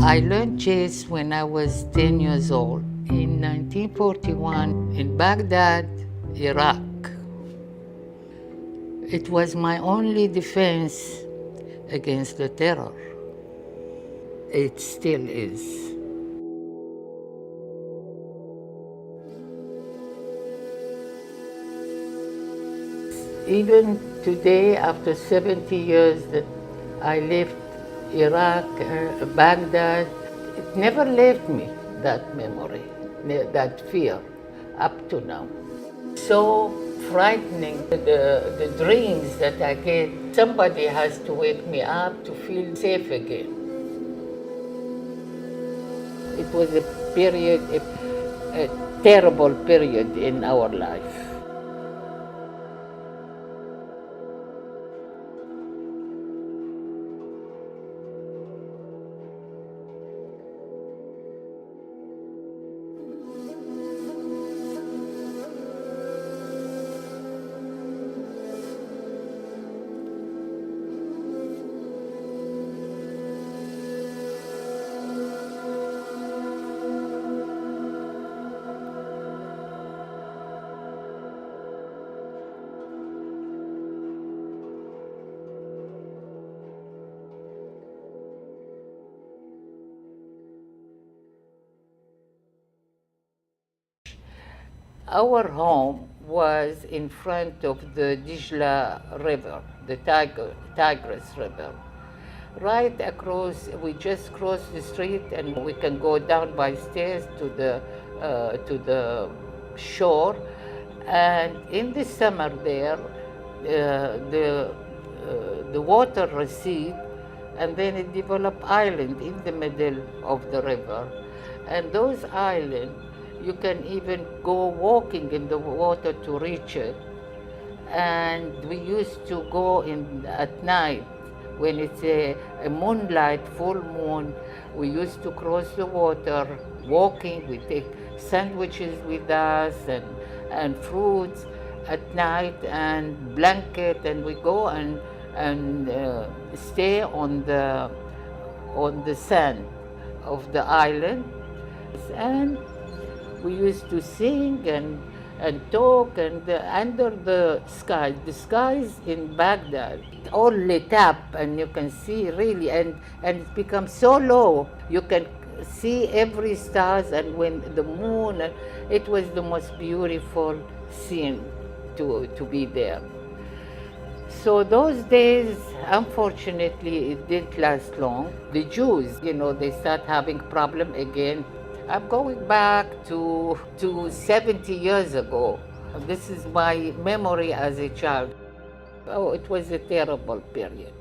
I learned chess when I was 10 years old in 1941 in Baghdad, Iraq. It was my only defense against the terror. It still is. Even today, after 70 years that I left Iraq, Baghdad, it never left me, that memory, that fear, up to now. So frightening, the dreams that I get. Somebody has to wake me up to feel safe again. It was a period, a terrible period in our life. Our home was in front of the Dijla River, the Tigris River. Right across, we just cross the street and we can go down by stairs to the shore. And in the summer there, the water recede, and then it developed island in the middle of the river. And those islands, you can even go walking in the water to reach it. And we used to go in at night when it's a moonlight, full moon. We used to cross the water walking. We take sandwiches with us and fruits at night and blanket, and we go and stay on the sand of the island. And we used to sing and talk, and under the skies in Baghdad, all lit up, and you can see really, and it becomes so low, you can see every stars, and when the moon, it was the most beautiful scene to be there. So those days, unfortunately, it didn't last long. The Jews, they start having problem again. I'm going back to 70 years ago. This is my memory as a child. Oh, it was a terrible period.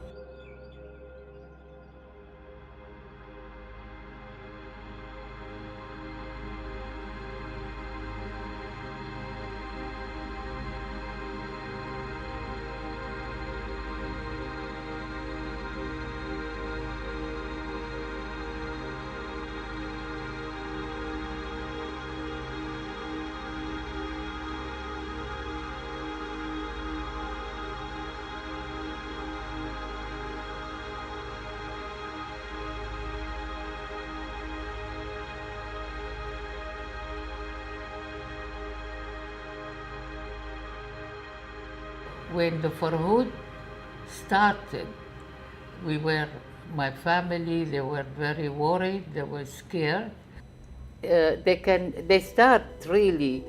When the Farhud started, my family, they were very worried, they were scared. They start really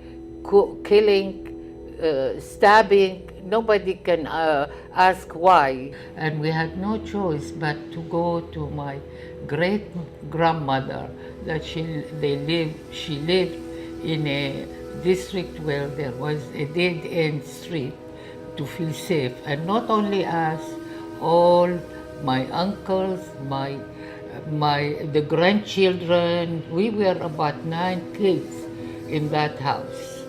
killing, stabbing. Nobody can ask why. And we had no choice but to go to my great grandmother that she lived in a district where there was a dead end street, to feel safe. And not only us, all my uncles, the grandchildren, we were about 9 kids in that house.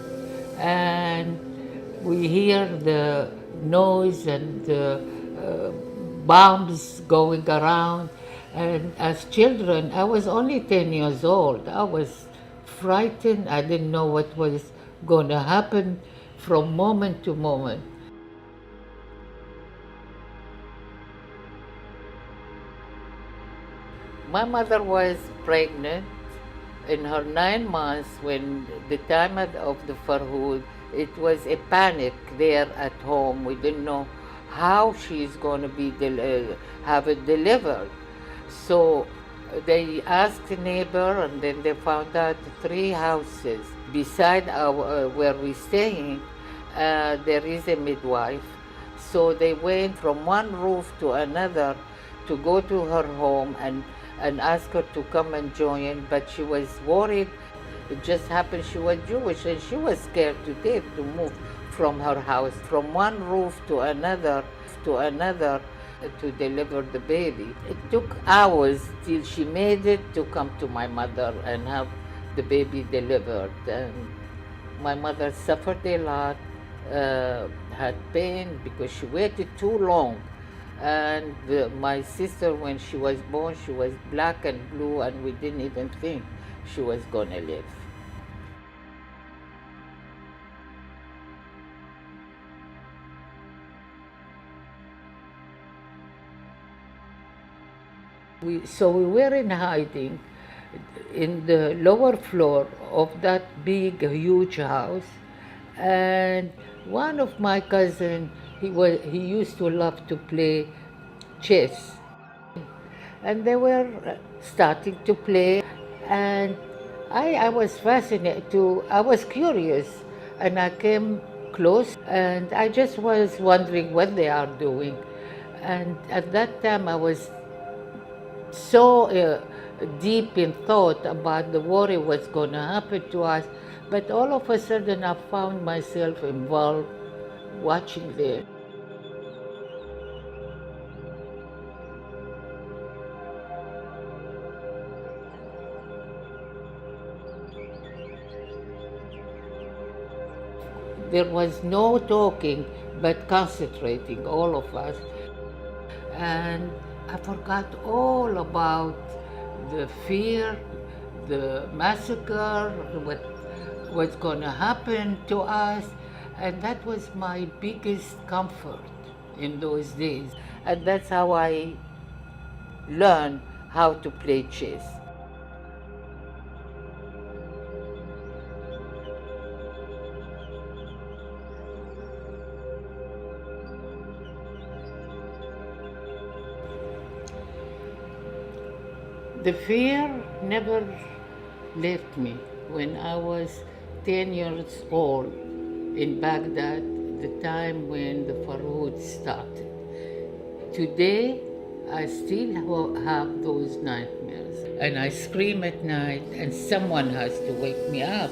And we hear the noise and the bombs going around. And as children, I was only 10 years old. I was frightened. I didn't know what was going to happen from moment to moment. My mother was pregnant in her 9 months when the time of the Farhud. It was a panic there at home. We didn't know how she's going to be have it delivered. So they asked a neighbor, and then they found out 3 houses beside where we're staying. There is a midwife. So they went from one roof to another to go to her home and ask her to come and join, but she was worried. It just happened she was Jewish, and she was scared to death to move from her house, from one roof to another, to deliver the baby. It took hours till she made it to come to my mother and have the baby delivered. And my mother suffered a lot, had pain because she waited too long. And my sister, when she was born, she was black and blue, and we didn't even think she was going to live. So we were in hiding in the lower floor of that big, huge house. And one of my cousins, he used to love to play chess. And they were starting to play, and I was fascinated I was curious, and I came close, and I just was wondering what they are doing. And at that time I was so deep in thought about the worry what's going to happen to us, but all of a sudden I found myself involved watching them. There was no talking, but concentrating, all of us. And I forgot all about the fear, the massacre, what was going to happen to us. And that was my biggest comfort in those days. And that's how I learned how to play chess. The fear never left me. When I was 10 years old in Baghdad, the time when the Farhud started. Today, I still have those nightmares. And I scream at night, and someone has to wake me up.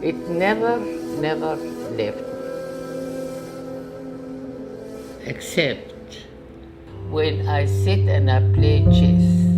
It never left me. Except when I sit and I play chess.